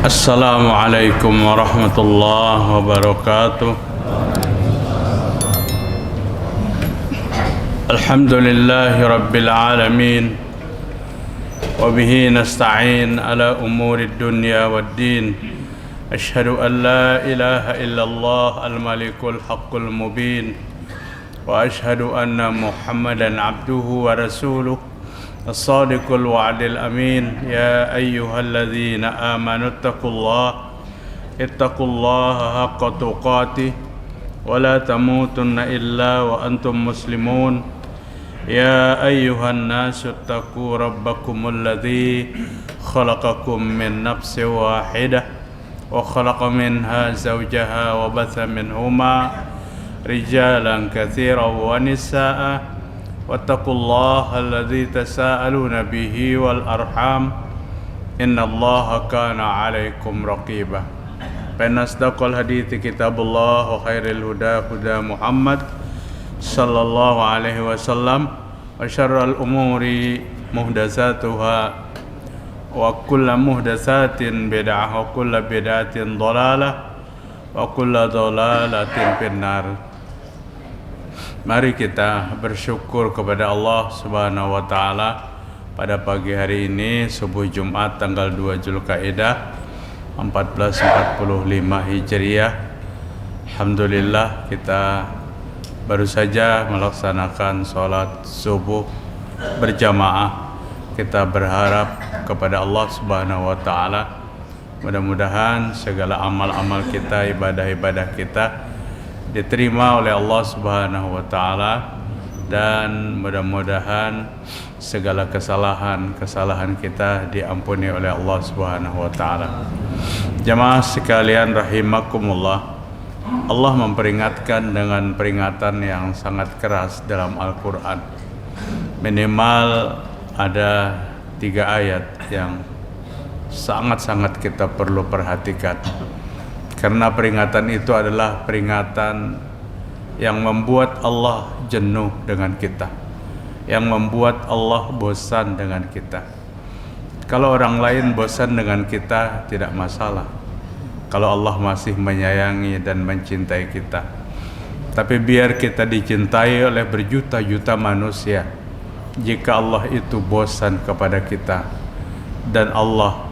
Assalamualaikum warahmatullahi wabarakatuh. Alhamdulillahi rabbil alamin. Wabihi nasta'in ala umuri dunya waddin. Ashhadu an la ilaha illallah al-malikul haqqul mubin. Wa ashhadu anna Muhammadan abduhu wa rasuluh الصادق الوعد الأمين. يا أيها الذين آمنوا اتقوا الله حق تقاته ولا تموتن إلا وأنتم مسلمون. يا أيها الناس اتقوا ربكم الذي خلقكم من نفس واحدة وخلق منها زوجها وبث منهما رجالا كثيرا ونساء. واتقوا الله الذي تساءلون به والأرحام إن الله كان عليكم رقيبا. فإن أصدق الحديث كتاب الله وخير الهدى هدى محمد صلى الله عليه وسلم وشر الأمور محدثاتها وكل محدثات بدعة وكل بدعة ضلالة وكل ضلالة في النار. Mari kita bersyukur kepada Allah Subhanahu wa taala pada pagi hari ini, subuh Jumat tanggal 2 Zulkaidah 1445 Hijriah. Alhamdulillah kita baru saja melaksanakan sholat subuh berjamaah. Kita berharap kepada Allah Subhanahu wa taala mudah-mudahan segala amal-amal kita, ibadah-ibadah kita diterima oleh Allah Subhanahu wa taala, dan mudah-mudahan segala kesalahan kita diampuni oleh Allah Subhanahu wa taala. Jamaah sekalian rahimakumullah, Allah memperingatkan dengan peringatan yang sangat keras dalam Al-Qur'an. Minimal ada 3 ayat yang sangat-sangat kita perlu perhatikan. Karena peringatan itu adalah peringatan yang membuat Allah jenuh dengan kita, yang membuat Allah bosan dengan kita. Kalau orang lain bosan dengan kita tidak masalah, kalau Allah masih menyayangi dan mencintai kita. Tapi biar kita dicintai oleh berjuta-juta manusia, jika Allah itu bosan kepada kita dan Allah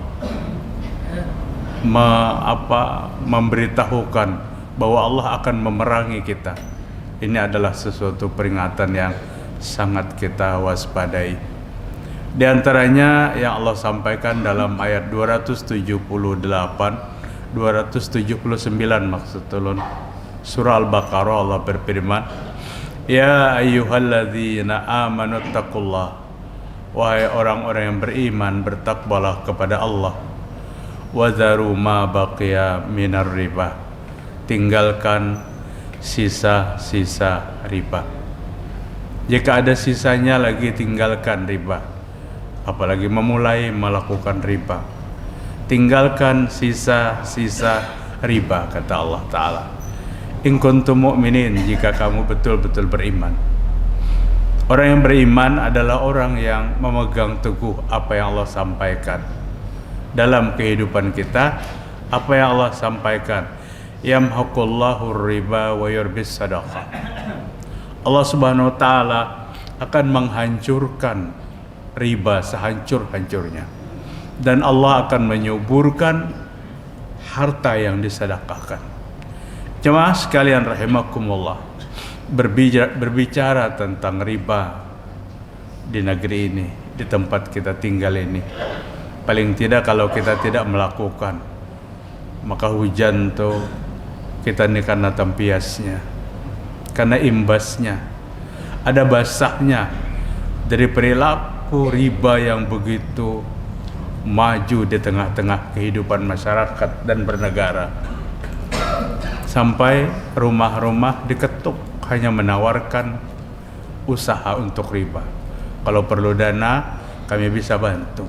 memberitahukan bahwa Allah akan memerangi kita, ini adalah sesuatu peringatan yang sangat kita waspadai. Di antaranya yang Allah sampaikan dalam ayat 278 279 maksud tulun surah Al-Baqarah, Allah berfirman, ya ayyuhalladzina amanu taqullah, wahai orang-orang yang beriman, bertakwalah kepada Allah. Wadharu ma baqiya minar riba, tinggalkan sisa-sisa riba. Jika ada sisanya lagi, tinggalkan riba. Apalagi memulai melakukan riba, tinggalkan sisa-sisa riba, kata Allah Ta'ala. In kuntum mu'minin, jika kamu betul-betul beriman. Orang yang beriman adalah orang yang memegang teguh apa yang Allah sampaikan dalam kehidupan kita, apa yang Allah sampaikan. Yamhaqullahu riba wa yurbis sadaqah. Allah Subhanahu wa taala akan menghancurkan riba sehancur-hancurnya, dan Allah akan menyuburkan harta yang disedekahkan. Jemaah sekalian rahimakumullah, berbicara tentang riba di negeri ini, di tempat kita tinggal ini, paling tidak kalau kita tidak melakukan, maka hujan tuh kita ini karena tempiasnya, karena imbasnya, ada basahnya dari perilaku riba yang begitu maju di tengah-tengah kehidupan masyarakat dan bernegara. Sampai rumah-rumah diketuk hanya menawarkan usaha untuk riba. Kalau perlu dana, kami bisa bantu,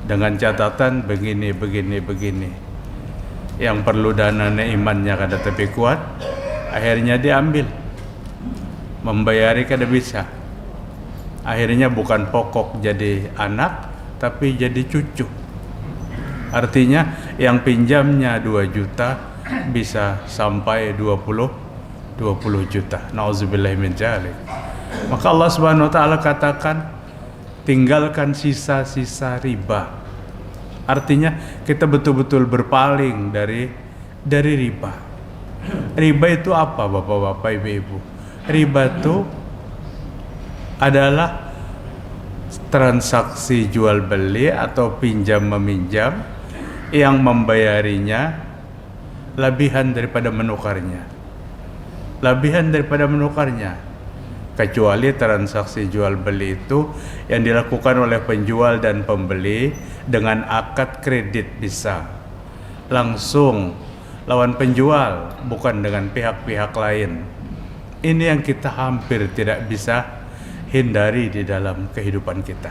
dengan catatan begini. Yang perlu dana imannya kada tapi kuat, akhirnya diambil, membayari kada bisa. Akhirnya bukan pokok jadi anak, tapi jadi cucu. Artinya yang pinjamnya 2 juta bisa sampai 20 juta. Nauzubillahi min dzalik. Maka Allah Subhanahu wa taala katakan, tinggalkan sisa-sisa riba. Artinya kita betul-betul berpaling dari riba. Riba itu apa, Bapak-bapak, Ibu-ibu? Riba itu adalah transaksi jual beli atau pinjam meminjam yang membayarinya lebihan daripada menukarnya. Lebihan daripada menukarnya. Kecuali transaksi jual beli itu yang dilakukan oleh penjual dan pembeli dengan akad kredit, bisa langsung lawan penjual, bukan dengan pihak-pihak lain. Ini yang kita hampir tidak bisa hindari di dalam kehidupan kita.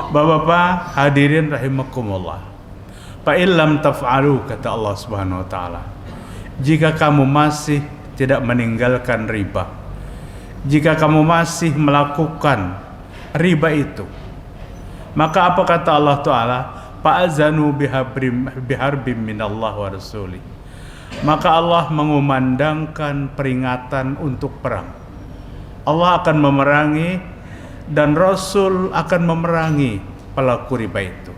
Bapak-bapak hadirin rahimakumullah. Fa illam taf'alu, kata Allah Subhanahu wa taala, jika kamu masih tidak meninggalkan riba, jika kamu masih melakukan riba itu, maka apa kata Allah Ta'ala? Fa'azanu biharbim minallah wa rasulih. Maka Allah mengumandangkan peringatan untuk perang. Allah akan memerangi dan Rasul akan memerangi pelaku riba itu.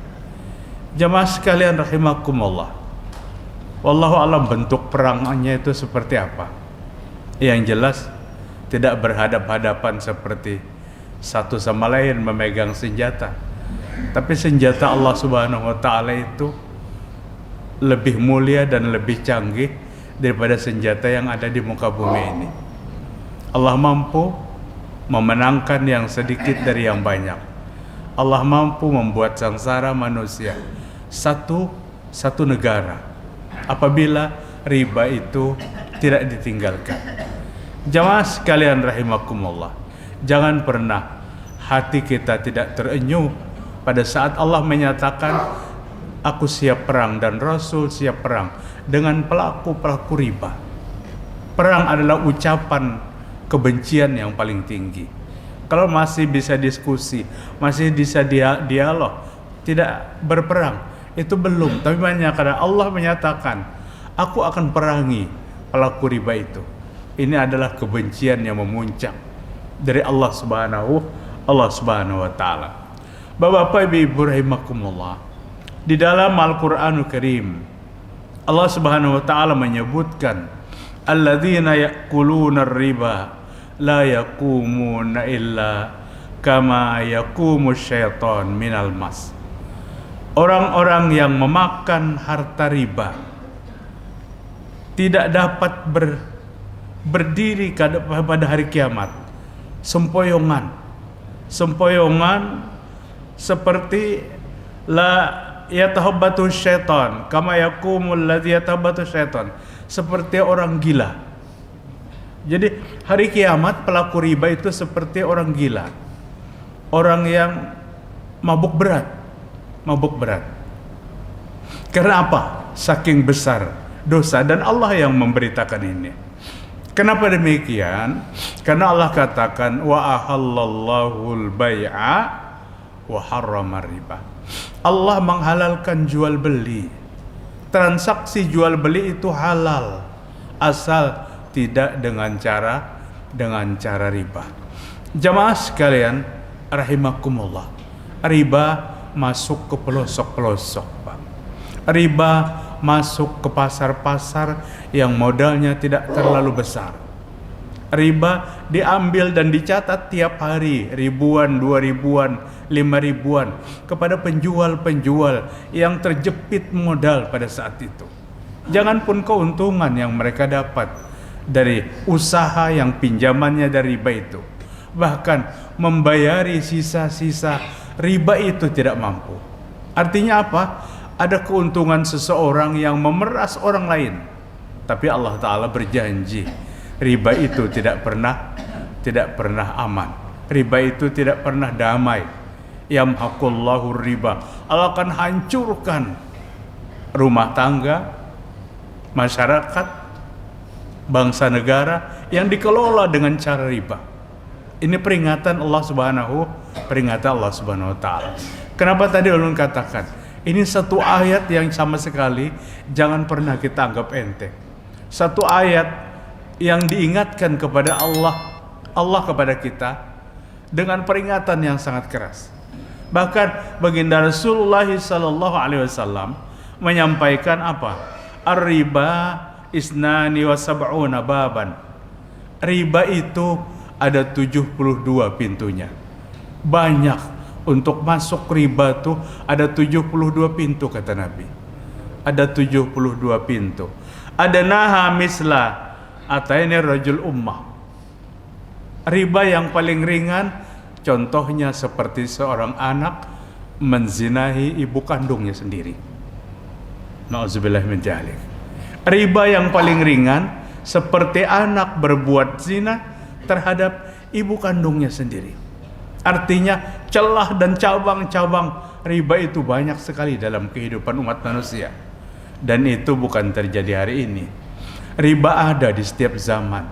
Jamaah sekalian rahimakumullah, wallahu alam bentuk perangnya itu seperti apa. Yang jelas tidak berhadap-hadapan seperti satu sama lain memegang senjata. Tapi senjata Allah Subhanahu wa taala itu lebih mulia dan lebih canggih daripada senjata yang ada di muka bumi ini. Allah mampu memenangkan yang sedikit dari yang banyak. Allah mampu membuat sengsara manusia satu negara apabila riba itu tidak ditinggalkan. Jamaah sekalian rahimakumullah, jangan pernah hati kita tidak terenyuh pada saat Allah menyatakan, aku siap perang dan Rasul siap perang dengan pelaku-pelaku riba. Perang adalah ucapan kebencian yang paling tinggi. Kalau masih bisa diskusi, masih bisa dialog, tidak berperang, itu belum. Tapi banyak karena Allah menyatakan, aku akan perangi pelaku riba itu. Ini adalah kebencian yang memuncak dari Allah Subhanahu wa taala. Bapak-bapak, Ibu rahimakumullah, di dalam Al-Qur'anul Karim Allah Subhanahu wa taala menyebutkan, alladzina ya'kuluna riba la yaqumuna illa kama yaqumu syaitan minal mas. Orang-orang yang memakan harta riba tidak dapat berdiri pada hari kiamat sempoyongan seperti la yatahabbatu syaitan kama yaqumul ladzi yatahabbatu syaitan, seperti orang gila. Jadi hari kiamat pelaku riba itu seperti orang gila, orang yang mabuk berat. Karena apa? Saking besar dosa, dan Allah yang memberitakan ini. Kenapa demikian? Karena Allah katakan, wa ahallallahu al-bai'a wa harrama riba. Allah menghalalkan jual beli. Transaksi jual beli itu halal asal tidak dengan cara riba. Jamaah sekalian rahimakumullah, riba masuk ke pelosok-pelosok, Pak. Riba masuk ke pasar-pasar yang modalnya tidak terlalu besar. Riba diambil dan dicatat tiap hari ribuan, 2.000-an, 5.000-an kepada penjual-penjual yang terjepit modal pada saat itu. Jangan pun keuntungan yang mereka dapat dari usaha yang pinjamannya dari riba itu, bahkan membayari sisa-sisa riba itu tidak mampu. Artinya apa? Ada keuntungan seseorang yang memeras orang lain, tapi Allah Ta'ala berjanji riba itu tidak pernah aman. Riba itu tidak pernah damai. Yamhaqullahu riba, Allah akan hancurkan rumah tangga, masyarakat, bangsa negara yang dikelola dengan cara riba. Ini peringatan Allah Subhanahu wa taala. Kenapa tadi ulun katakan Ini satu ayat yang sama sekali jangan pernah kita anggap enteng. Satu ayat yang diingatkan kepada Allah kepada kita dengan peringatan yang sangat keras. Bahkan baginda Rasulullah sallallahu alaihi wasallam menyampaikan apa? Ar-riba isnani wa sab'una baban. Riba itu ada 72 pintunya. Banyak. Untuk masuk riba tuh ada 72 pintu kata Nabi. Ada 72 pintu. Ada naha misla ataini rajul ummah. Riba yang paling ringan contohnya seperti seorang anak menzinahi ibu kandungnya sendiri. Nauzubillah min dzalik. Riba yang paling ringan seperti anak berbuat zina terhadap ibu kandungnya sendiri. Artinya celah dan cabang-cabang riba itu banyak sekali dalam kehidupan umat manusia. Dan itu bukan terjadi hari ini. Riba ada di setiap zaman.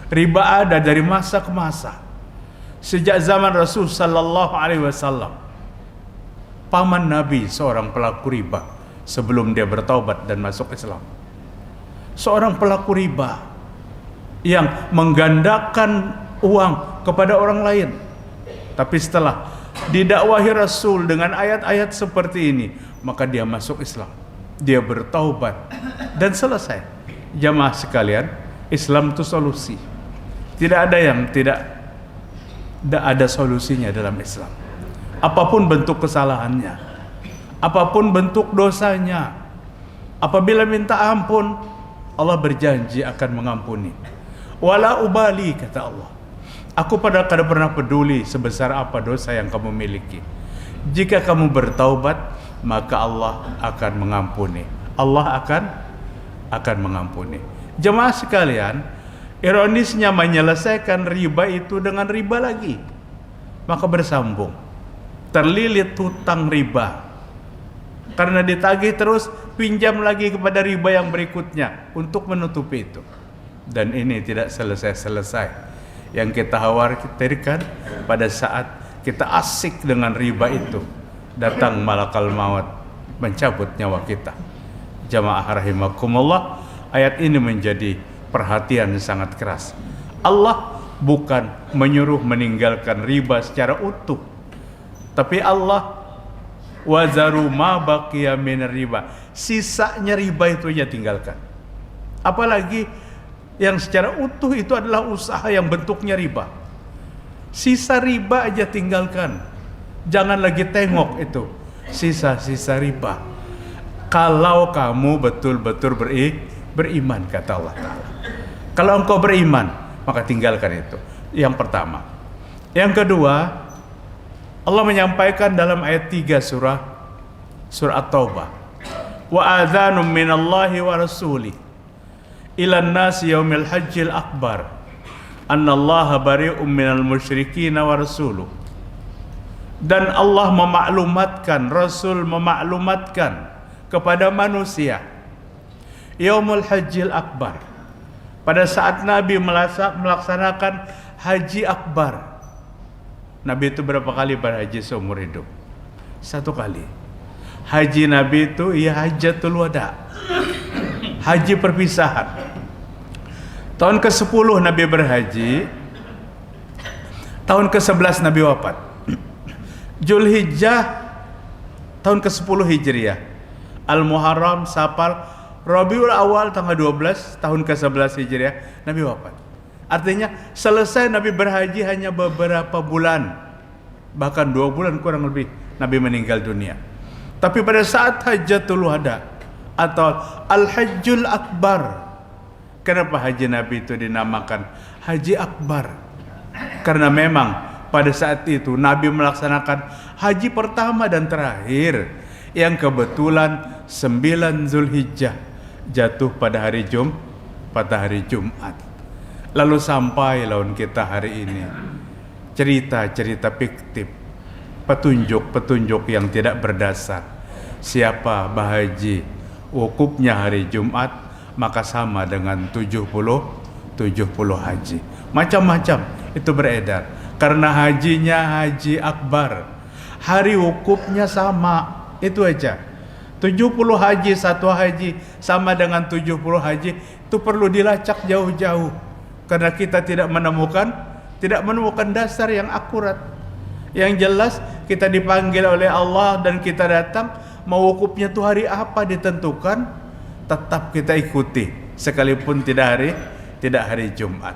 Riba ada dari masa ke masa. Sejak zaman Rasul sallallahu alaihi wasallam. Paman Nabi seorang pelaku riba sebelum dia bertaubat dan masuk Islam. Seorang pelaku riba yang menggandakan uang kepada orang lain. Tapi setelah didakwahi Rasul dengan ayat-ayat seperti ini, maka dia masuk Islam. Dia bertaubat dan selesai. Jamaah sekalian, Islam itu solusi. Tidak ada yang tidak ada solusinya dalam Islam. Apapun bentuk kesalahannya, apapun bentuk dosanya, apabila minta ampun, Allah berjanji akan mengampuni. Wala ubali kata Allah. Aku tidak pernah peduli sebesar apa dosa yang kamu miliki. Jika kamu bertaubat, maka Allah akan mengampuni. Allah akan mengampuni. Jemaah sekalian, ironisnya menyelesaikan riba itu dengan riba lagi. Maka bersambung. Terlilit hutang riba. Karena ditagih terus, pinjam lagi kepada riba yang berikutnya untuk menutupi itu. Dan ini tidak selesai-selesai. Yang kita khawatirkan pada saat kita asik dengan riba itu, datang malakal maut mencabut nyawa kita. Jamaah rahimakumullah, ayat ini menjadi perhatian sangat keras. Allah bukan menyuruh meninggalkan riba secara utuh, tapi Allah wazaru ma baqiya min riba, sisanya riba itu ya tinggalkan. Apalagi yang secara utuh itu adalah usaha yang bentuknya riba. Sisa riba aja tinggalkan. Jangan lagi tengok itu sisa-sisa riba. Kalau kamu betul-betul beriman kata Allah Ta'ala. Kalau engkau beriman, maka tinggalkan itu. Yang pertama. Yang kedua, Allah menyampaikan dalam ayat 3 surah At-Taubah. Wa adzanum minallahi wa rasulih ilan nasi yaumil hajjil akbar annallaha bari'um minal musyrikin wa rasuluh. Dan Allah memaklumatkan, Rasul memaklumatkan kepada manusia yaumul hajjil akbar, pada saat Nabi melaksanakan haji akbar. Nabi itu berapa kali berhaji seumur hidup? 1 kali. Haji Nabi itu hajatul wada, haji perpisahan. Tahun ke-10 Nabi berhaji, tahun ke-11 Nabi wafat. Zulhijjah tahun ke-10 Hijriah, Al-Muharram, Safar, Rabiul Awal tanggal 12 tahun ke-11 Hijriah Nabi wafat. Artinya selesai Nabi berhaji hanya beberapa bulan, bahkan 2 bulan kurang lebih Nabi meninggal dunia. Tapi pada saat Hajjatul Wada atau Al-Hajjul Akbar, kenapa haji Nabi itu dinamakan Haji Akbar? Karena memang pada saat itu Nabi melaksanakan haji pertama dan terakhir yang kebetulan 9 Zulhijjah jatuh pada hari Jumat. Lalu sampai lawan kita hari ini cerita-cerita fiktif, petunjuk-petunjuk yang tidak berdasar. Siapa bahaji wukufnya hari Jumat, maka sama dengan 70 haji. Macam-macam itu beredar. Karena hajinya haji akbar, hari wukufnya sama. Itu aja. 70 haji, satu haji sama dengan 70 haji, itu perlu dilacak jauh-jauh karena kita tidak menemukan dasar yang akurat. Yang jelas kita dipanggil oleh Allah dan kita datang, mau wukufnya itu hari apa ditentukan, tetap kita ikuti sekalipun tidak hari Jumat.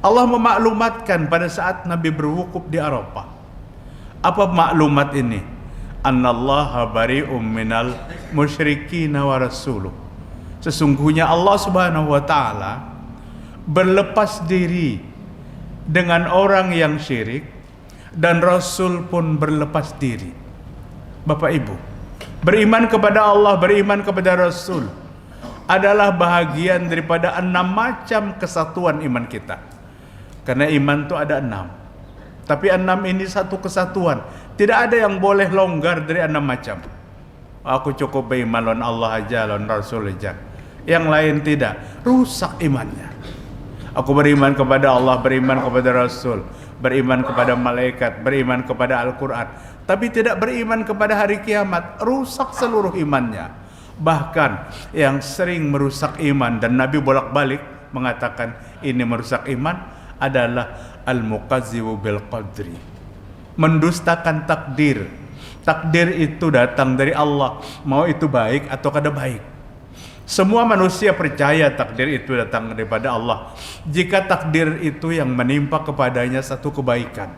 Allah memaklumatkan pada saat Nabi berwukuf di Arafah. Apa maklumat ini? Annallaha bari'um minal musyrikin wa rasuluh. Sesungguhnya Allah Subhanahu wa taala berlepas diri dengan orang yang syirik dan Rasul pun berlepas diri. Bapak Ibu, beriman kepada Allah, beriman kepada Rasul adalah bahagian daripada 6 macam kesatuan iman kita. Karena iman itu ada 6. Tapi 6 ini satu kesatuan. Tidak ada yang boleh longgar dari 6 macam. Aku cukup beriman lawan Allah aja, lawan Rasul aja. Yang lain tidak, rusak imannya. Aku beriman kepada Allah, beriman kepada Rasul, beriman kepada malaikat, beriman kepada Al-Quran, tapi tidak beriman kepada hari kiamat, rusak seluruh imannya. Bahkan yang sering merusak iman, dan Nabi bolak-balik mengatakan ini merusak iman, adalah al-muqazzibu bil qadri, mendustakan takdir. Takdir itu datang dari Allah, mau itu baik atau kada baik. Semua manusia percaya takdir itu datang daripada Allah jika takdir itu yang menimpa kepadanya satu kebaikan.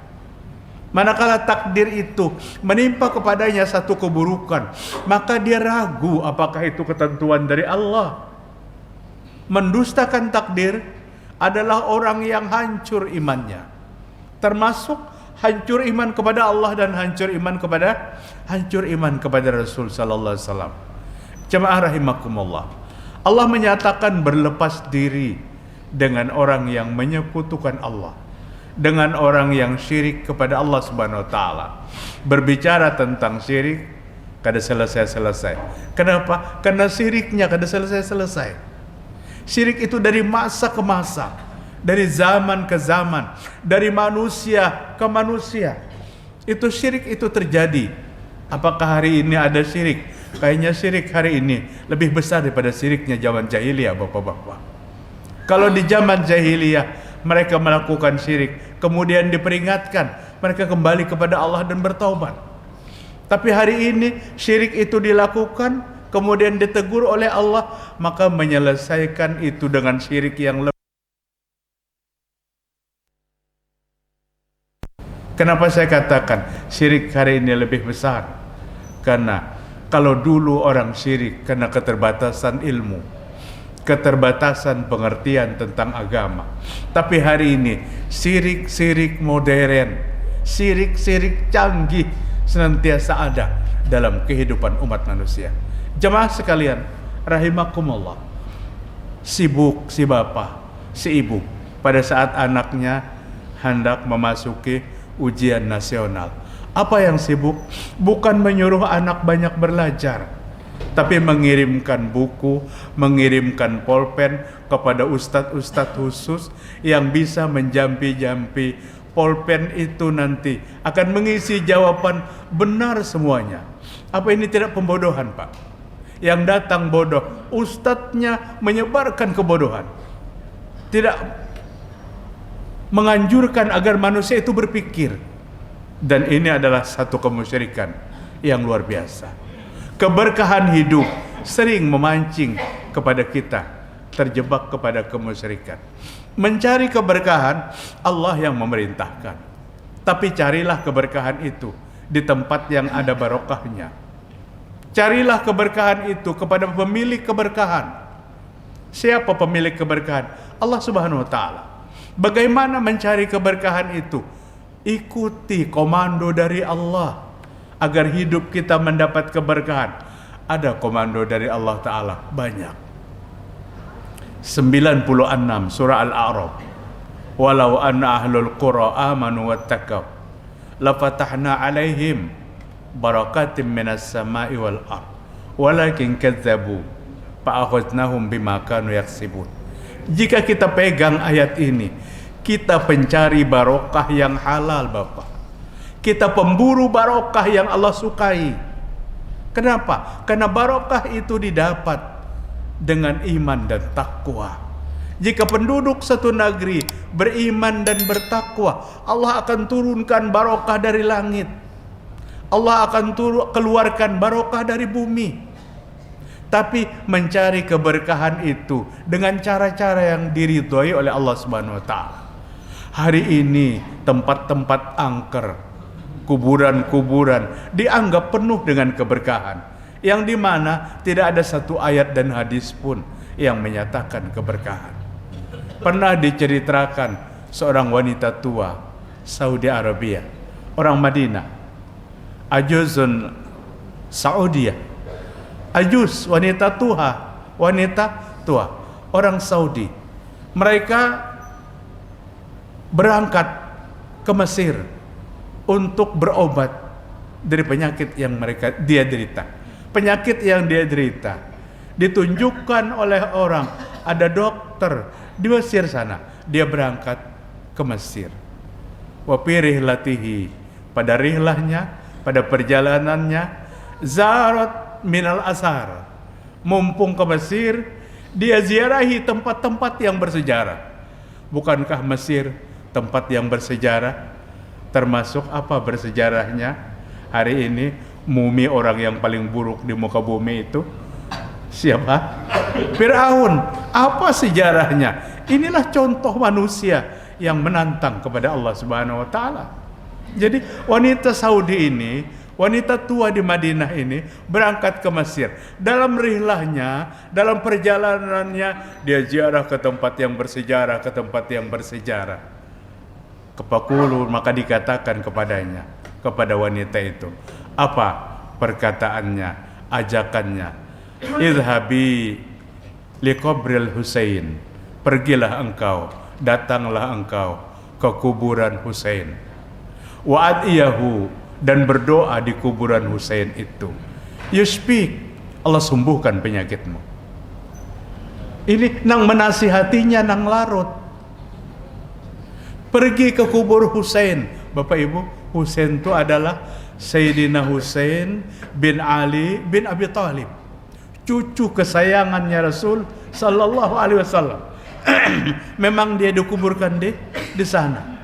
Manakala takdir itu menimpa kepadanya satu keburukan, maka dia ragu apakah itu ketentuan dari Allah. Mendustakan takdir adalah orang yang hancur imannya, termasuk hancur iman kepada Allah dan hancur iman kepada Rasul sallallahu alaihi wasallam. Jemaah rahimakumullah, Allah menyatakan berlepas diri dengan orang yang menyekutukan Allah, dengan orang yang syirik kepada Allah Subhanahu wa taala. Berbicara tentang syirik kada selesai-selesai. Kenapa? Karena syiriknya kada selesai-selesai. Syirik itu dari masa ke masa, dari zaman ke zaman, dari manusia ke manusia. Itu syirik itu terjadi. Apakah hari ini ada syirik? Kayaknya syirik hari ini lebih besar daripada syiriknya zaman jahiliyah, bapak-bapak. Kalau di zaman jahiliyah mereka melakukan syirik, kemudian diperingatkan, mereka kembali kepada Allah dan bertaubat. Tapi hari ini syirik itu dilakukan, kemudian ditegur oleh Allah, maka menyelesaikan itu dengan syirik yang lebih. Kenapa saya katakan syirik hari ini lebih besar? Karena kalau dulu orang syirik karena keterbatasan ilmu, keterbatasan pengertian tentang agama. Tapi hari ini syirik-syirik modern, syirik-syirik canggih senantiasa ada dalam kehidupan umat manusia. Jemaah sekalian, rahimakumullah, sibuk si bapak, si ibu pada saat anaknya hendak memasuki ujian nasional. Apa yang sibuk? Bukan menyuruh anak banyak belajar, tapi mengirimkan buku, mengirimkan pulpen kepada ustadz-ustadz khusus yang bisa menjampi-jampi pulpen itu nanti akan mengisi jawaban benar semuanya. Apa ini tidak pembodohan, Pak? Yang datang bodoh, ustadznya menyebarkan kebodohan, tidak menganjurkan agar manusia itu berpikir. Dan ini adalah satu kemusyrikan yang luar biasa. Keberkahan hidup sering memancing kepada kita terjebak kepada kemusyrikan. Mencari keberkahan Allah yang memerintahkan, tapi carilah keberkahan itu di tempat yang ada barokahnya. Carilah keberkahan itu kepada pemilik keberkahan. Siapa pemilik keberkahan? Allah Subhanahu wa taala. Bagaimana mencari keberkahan itu? Ikuti komando dari Allah agar hidup kita mendapat keberkahan. Ada komando dari Allah Ta'ala banyak. 96 surah Al-A'raf. Walau anna ahlul qura amanu wattaqaw lafatahna alaihim barakatim minas sama'i wal ard walakin kadzabu fa'akhadnahum bima kanu yaksibun. Jika kita pegang ayat ini, kita pencari barokah yang halal, Bapak. Kita pemburu barokah yang Allah sukai. Kenapa? Karena barokah itu didapat dengan iman dan takwa. Jika penduduk satu negeri beriman dan bertakwa, Allah akan turunkan barokah dari langit. Allah akan keluarkan barokah dari bumi. Tapi mencari keberkahan itu dengan cara-cara yang diridhoi oleh Allah Subhanahu wa taala. Hari ini tempat-tempat angker, kuburan-kuburan dianggap penuh dengan keberkahan, yang dimana tidak ada satu ayat dan hadis pun yang menyatakan keberkahan. Pernah diceritakan seorang wanita tua Saudi Arabia, orang Madinah, Ajuzun Saudiyah, Ajuz, wanita tua, orang Saudi. Mereka berangkat ke Mesir untuk berobat dari penyakit yang dia derita. Penyakit yang dia derita ditunjukkan oleh orang, ada dokter di Mesir sana. Dia berangkat ke Mesir. Wa fi rihlatihi, pada rihlahnya, pada perjalanannya, zarat minal asar, mumpung ke Mesir, dia ziarahi tempat-tempat yang bersejarah. Bukankah Mesir tempat yang bersejarah? Termasuk apa bersejarahnya? Hari ini mumi orang yang paling buruk di muka bumi itu siapa? Firaun. Apa sejarahnya? Inilah contoh manusia yang menantang kepada Allah Subhanahu wa taala. Jadi wanita Saudi ini, wanita tua di Madinah ini berangkat ke Mesir. Dalam rihlahnya, dalam perjalanannya, dia ziarah ke tempat yang bersejarah, ke tempat yang bersejarah. Kepakulu, maka dikatakan kepadanya, kepada wanita itu, apa perkataannya, ajakannya? Idhabi liqabril Husain, pergilah engkau, datanglah engkau ke kuburan Husain. Wa'adiyahu, dan berdoa di kuburan Husain itu. Yushfik, Allah sembuhkan penyakitmu. Ini nang menasihatinya nang larut. Pergi ke kubur Husain. Bapak Ibu, Husain itu adalah Sayyidina Husain bin Ali bin Abi Thalib, cucu kesayangannya Rasul sallallahu alaihi wasallam. Memang dia dikuburkan di sana.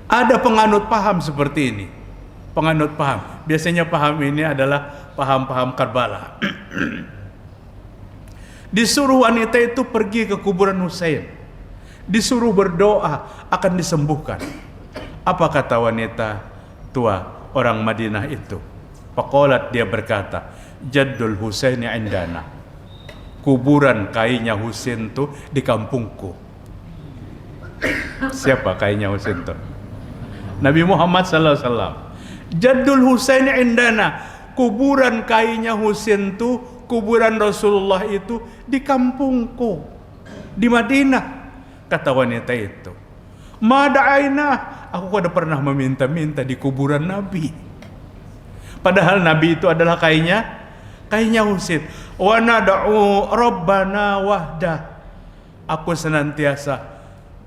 Ada penganut paham seperti ini. Penganut paham, biasanya paham ini adalah paham-paham Karbala. Disuruh wanita itu pergi ke kuburan Husain, disuruh berdoa akan disembuhkan. Apa kata wanita tua orang Madinah itu? Faqalat, dia berkata, Jaddul Husaini indana, kuburan kayunya Husain itu di kampungku. Siapa kayunya Husain itu? Nabi Muhammad sallallahu alaihi wasallam. Jaddul Husain indana, kuburan kayunya Husain itu, kuburan Rasulullah itu di kampungku, di Madinah. Kata wanita itu, mada'aina, aku kada pernah meminta-minta di kuburan Nabi. Padahal Nabi itu adalah kayunya Husain. Wa nad'u rabbana wahdah, aku senantiasa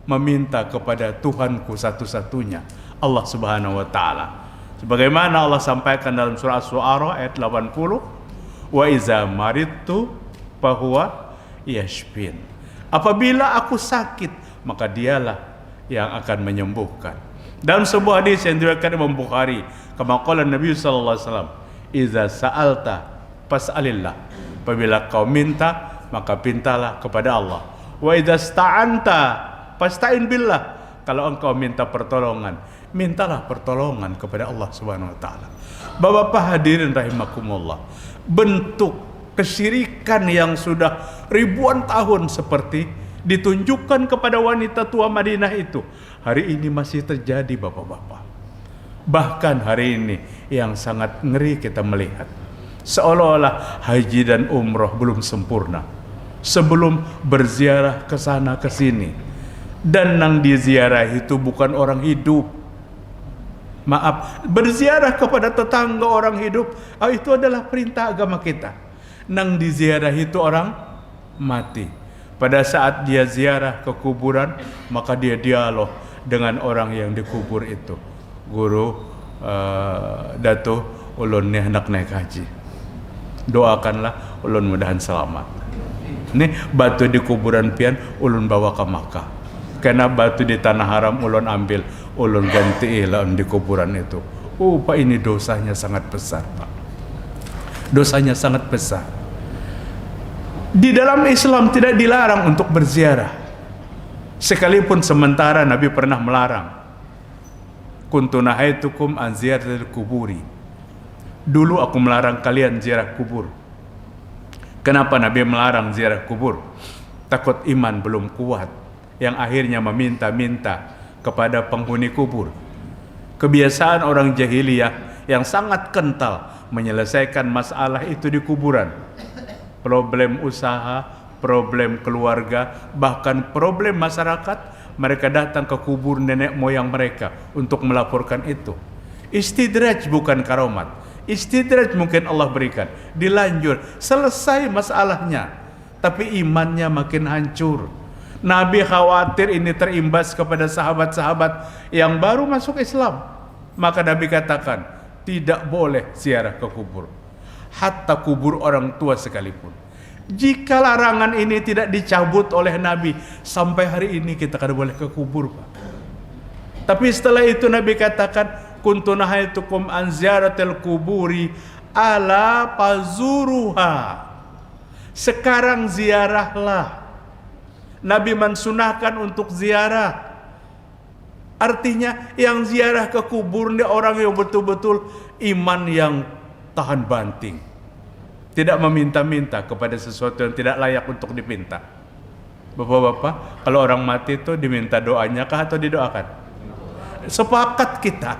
meminta kepada Tuhanku satu-satunya, Allah Subhanahu wa taala. Sebagaimana Allah sampaikan dalam surah Asy-Syu'ara ayat 80, wa iza maridtu fahuwa yashfin. Apabila aku sakit, maka dialah yang akan menyembuhkan. Dalam sebuah hadis yang diriwayatkan Imam Bukhari, kama qala Nabi sallallahu alaihi wasallam, iza sa'alta fas'alillah. Apabila kau minta, maka pintalah kepada Allah. Wa iza sta'anta fasta'in billah. Kalau engkau minta pertolongan, mintalah pertolongan kepada Allah Subhanahu wa taala. Bapak-bapak hadirin rahimakumullah, bentuk kesyirikan yang sudah ribuan tahun seperti ditunjukkan kepada wanita tua Madinah itu, hari ini masih terjadi, bapak-bapak. Bahkan hari ini yang sangat ngeri kita melihat, seolah-olah haji dan umroh belum sempurna sebelum berziarah ke sana ke sini. Dan nang diziarah itu bukan orang hidup. Maaf, berziarah kepada tetangga orang hidup, itu adalah perintah agama kita. Nang diziarah itu orang mati. Pada saat dia ziarah ke kuburan, maka dia dialog dengan orang yang dikubur itu. Guru, Dato, ulun ni hendak naik haji. Doakanlah ulun mudahan selamat. Nih batu di kuburan pian ulun bawa ke Makkah. Karena batu di tanah haram ulun ambil, ulun ganti di kuburan itu. Pak, ini dosanya sangat besar, Pak. Dosanya sangat besar. Di dalam Islam tidak dilarang untuk berziarah. Sekalipun sementara Nabi pernah melarang. Kuntu nahaitukum an ziyaratil kuburi. Dulu aku melarang kalian ziarah kubur. Kenapa Nabi melarang ziarah kubur? Takut iman belum kuat, yang akhirnya meminta-minta kepada penghuni kubur. Kebiasaan orang jahiliyah yang sangat kental menyelesaikan masalah itu di kuburan. Problem usaha, problem keluarga, bahkan problem masyarakat, mereka datang ke kubur nenek moyang mereka untuk melaporkan itu. Istidraj bukan karomat. Istidraj mungkin Allah berikan. Dilanjur, selesai masalahnya, tapi imannya makin hancur. Nabi khawatir ini terimbas kepada sahabat-sahabat yang baru masuk Islam. Maka Nabi katakan, tidak boleh ziarah ke kubur, hatta kubur orang tua sekalipun. Jika larangan ini tidak dicabut oleh Nabi, sampai hari ini kita kada boleh ke kubur, Pak. Tapi setelah itu Nabi katakan, kuntu nahaitukum an ziyaratil kuburi ala pazuruha. Sekarang ziarahlah. Nabi mensunahkan untuk ziarah. Artinya yang ziarah ke kubur ini orang yang betul-betul iman yang tahan banting. Tidak meminta-minta kepada sesuatu yang tidak layak untuk dipinta. Bapak-bapak, kalau orang mati itu diminta doanya kah atau didoakan? Sepakat kita.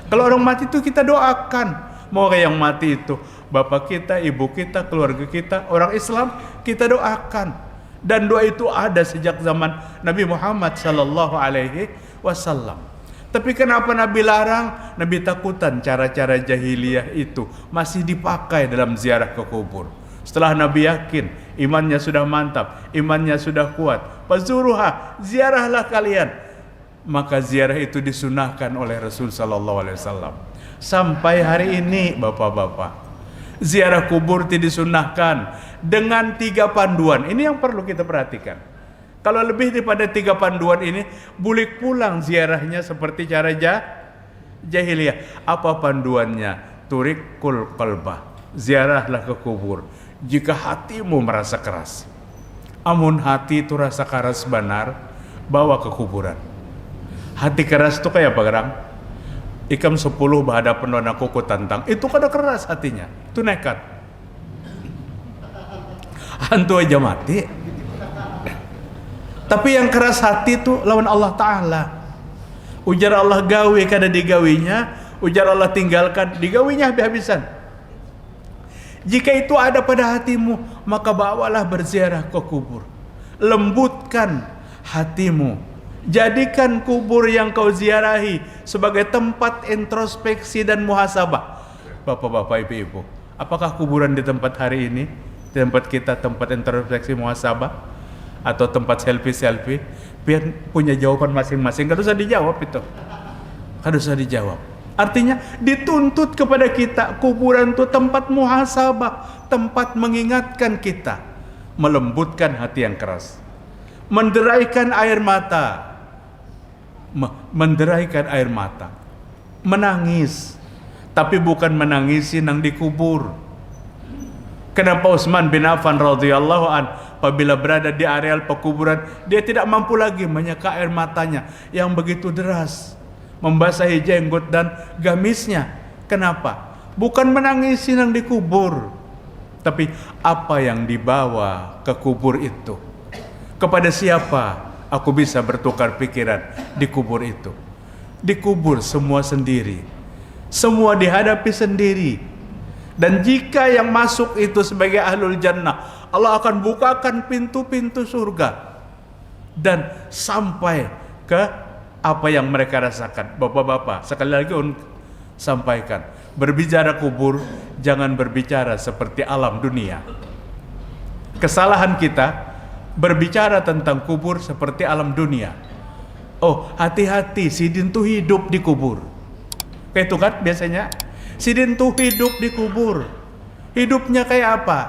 Kalau orang mati itu kita doakan. Mau yang mati itu bapak kita, ibu kita, keluarga kita, orang Islam, kita doakan. Dan doa itu ada sejak zaman Nabi Muhammad sallallahu alaihi wasallam. Tapi kenapa Nabi larang? Nabi takutan cara-cara jahiliyah itu masih dipakai dalam ziarah ke kubur. Setelah Nabi yakin imannya sudah mantap, imannya sudah kuat, fazuruha, ziarahlah kalian. Maka ziarah itu disunahkan oleh Rasul sallallahu alaihi wasallam. Sampai hari ini bapak-bapak, ziarah kubur disunahkan dengan 3 panduan. Ini yang perlu kita perhatikan. Kalau lebih daripada 3 panduan ini, boleh pulang ziarahnya seperti cara jahiliyah. Apa panduannya? Turikul qalbah. Ziarahlah ke kubur jika hatimu merasa keras. Amun hati itu rasa keras benar, bawa ke kuburan. Hati keras itu kayak apa, Gerang? Ikam 10 berhadapan dengan kuku tantang, itu kada keras hatinya, itu nekat. Hantu aja mati. Tapi yang keras hati itu lawan Allah Ta'ala. Ujar Allah gawe kada digawinya, ujar Allah tinggalkan digawinya habis-habisan. Jika itu ada pada hatimu, maka bawalah berziarah ke kubur. Lembutkan hatimu. Jadikan kubur yang kau ziarahi sebagai tempat introspeksi dan muhasabah. Bapak-bapak, ibu-ibu, apakah kuburan di tempat hari ini, di tempat kita, tempat introspeksi muhasabah, atau tempat selfie-selfie? Biar punya jawaban masing-masing. Gak usah dijawab itu. Gak usah dijawab. Artinya dituntut kepada kita, kuburan itu tempat muhasabah, tempat mengingatkan kita, melembutkan hati yang keras, menderaikan air mata, menangis, tapi bukan menangisi nang dikubur. Kenapa Utsman bin Affan radhiyallahu an apabila berada di areal pekuburan, dia tidak mampu lagi menyeka air matanya yang begitu deras, membasahi jenggot dan gamisnya. Kenapa? Bukan menangisi nang dikubur, tapi apa yang dibawa ke kubur itu. Kepada siapa aku bisa bertukar pikiran di kubur itu? Di kubur semua sendiri, semua dihadapi sendiri. Dan jika yang masuk itu sebagai ahlul jannah, Allah akan bukakan pintu-pintu surga dan sampai ke apa yang mereka rasakan. Bapak-bapak, sekali lagi sampaikan, berbicara kubur jangan berbicara seperti alam dunia. Kesalahan kita berbicara tentang kubur seperti alam dunia. Oh, hati-hati, sidin tuh hidup di kubur. Kayak itu kan biasanya. Sidin tuh hidup di kubur. Hidupnya kayak apa?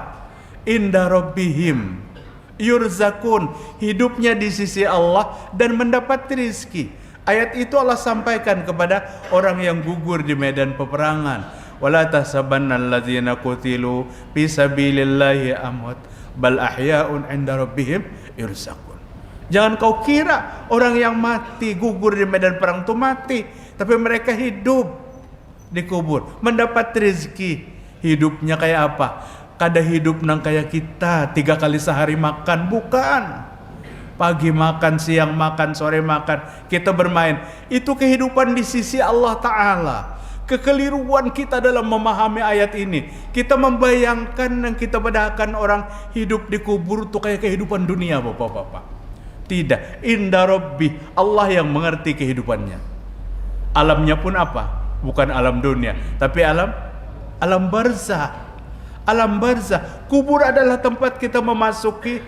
Inda rabbihim yurzakun, hidupnya di sisi Allah dan mendapat rizki. Ayat itu Allah sampaikan kepada orang yang gugur di medan peperangan. Wala tahsabanna alladzina qutilu fi sabilillahi amwat bal ahya'un 'inda rabbihim yurzakun. Jangan kau kira orang yang mati gugur di medan perang itu mati, tapi mereka hidup di kubur, mendapat rezeki. Hidupnya kayak apa? Kada hidup nang kayak kita 3 kali sehari makan, bukan. Pagi makan, siang makan, sore makan, kita bermain. Itu kehidupan di sisi Allah Ta'ala. Kekeliruan kita dalam memahami ayat ini, kita membayangkan yang kita bedakan orang hidup di kubur itu kayak kehidupan dunia, bapak-bapak. Tidak, inda rabbi, Allah yang mengerti kehidupannya. Alamnya pun apa? Bukan alam dunia, tapi alam barzah. Alam barzah, kubur adalah tempat kita memasuki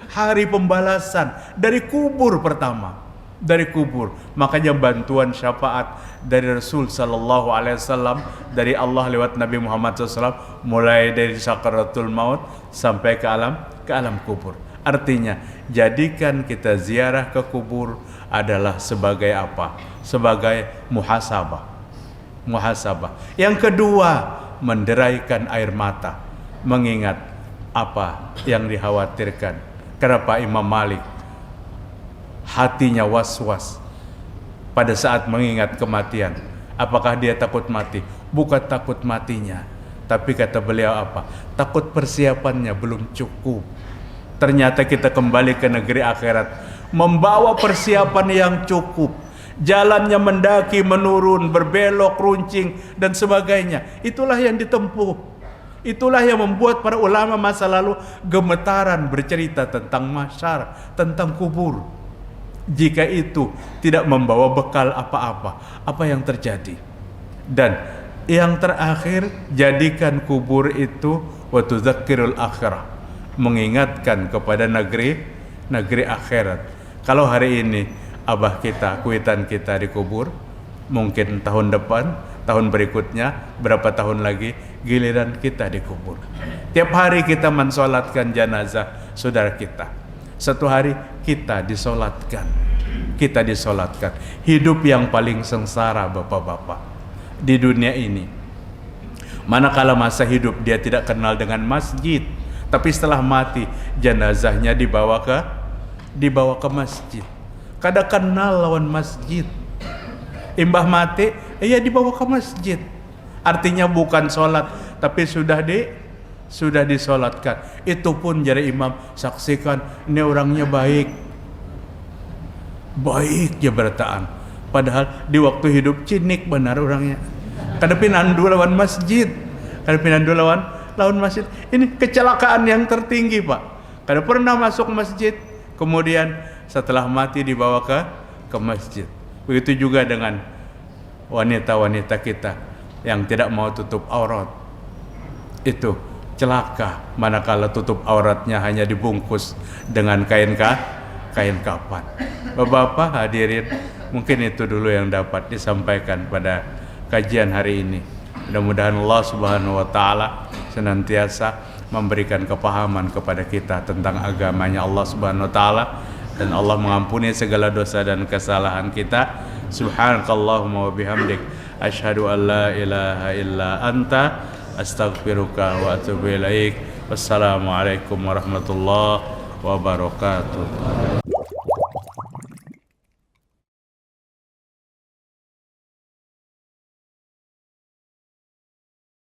hari pembalasan dari kubur pertama, dari kubur. Makanya bantuan syafaat dari Rasul sallallahu alaihi wasallam, dari Allah lewat Nabi Muhammad SAW, mulai dari sakaratul maut sampai ke alam kubur. Artinya, jadikan kita ziarah ke kubur adalah sebagai apa? Sebagai muhasabah. Yang kedua, menderaikan air mata, mengingat apa yang dikhawatirkan. Kenapa Imam Malik hatinya was-was pada saat mengingat kematian? Apakah dia takut mati? Bukan takut matinya, tapi kata beliau apa? Takut persiapannya belum cukup. Ternyata kita kembali ke negeri akhirat membawa persiapan yang cukup. Jalannya mendaki, menurun, berbelok, runcing dan sebagainya. Itulah yang ditempuh. Itulah yang membuat para ulama masa lalu gemetaran bercerita tentang mahsyar, tentang kubur. Jika itu tidak membawa bekal apa-apa, apa yang terjadi? Dan yang terakhir, jadikan kubur itu wa tudzakirul akhirah, mengingatkan kepada negeri akhirat. Kalau hari ini abah kita, kuitan kita dikubur, mungkin tahun depan, tahun berikutnya, berapa tahun lagi giliran kita dikubur. Tiap hari kita mensolatkan jenazah saudara kita. Satu hari kita disolatkan. Hidup yang paling sengsara, bapak-bapak, di dunia ini. Manakala masa hidup dia tidak kenal dengan masjid, tapi setelah mati jenazahnya dibawa ke masjid. Kada kenal lawan masjid. Imbah mati, ia dibawa ke masjid. Artinya bukan sholat, tapi sudah disolatkan. Itu pun jari imam, saksikan ini orangnya baik ya bertaan. Padahal di waktu hidup cinik benar orangnya. Kada pinandu lawan masjid. Lawan masjid. Ini kecelakaan yang tertinggi, Pak. Kada pernah masuk masjid, kemudian setelah mati dibawa ke masjid. Begitu juga dengan wanita-wanita kita yang tidak mau tutup aurat. Itu celaka manakala tutup auratnya hanya dibungkus dengan kain kapan. Bapak-bapak hadirin, mungkin itu dulu yang dapat disampaikan pada kajian hari ini. Mudah-mudahan Allah Subhanahu wa taala senantiasa memberikan kepahaman kepada kita tentang agamanya Allah Subhanahu wa taala, dan Allah mengampuni segala dosa dan kesalahan kita. Subhanakallahumma wa bihamdik, asyhadu an la ilaha illa anta, astaghfiruka wa atubu ilaik. Wassalamualaikum warahmatullahi wabarakatuh.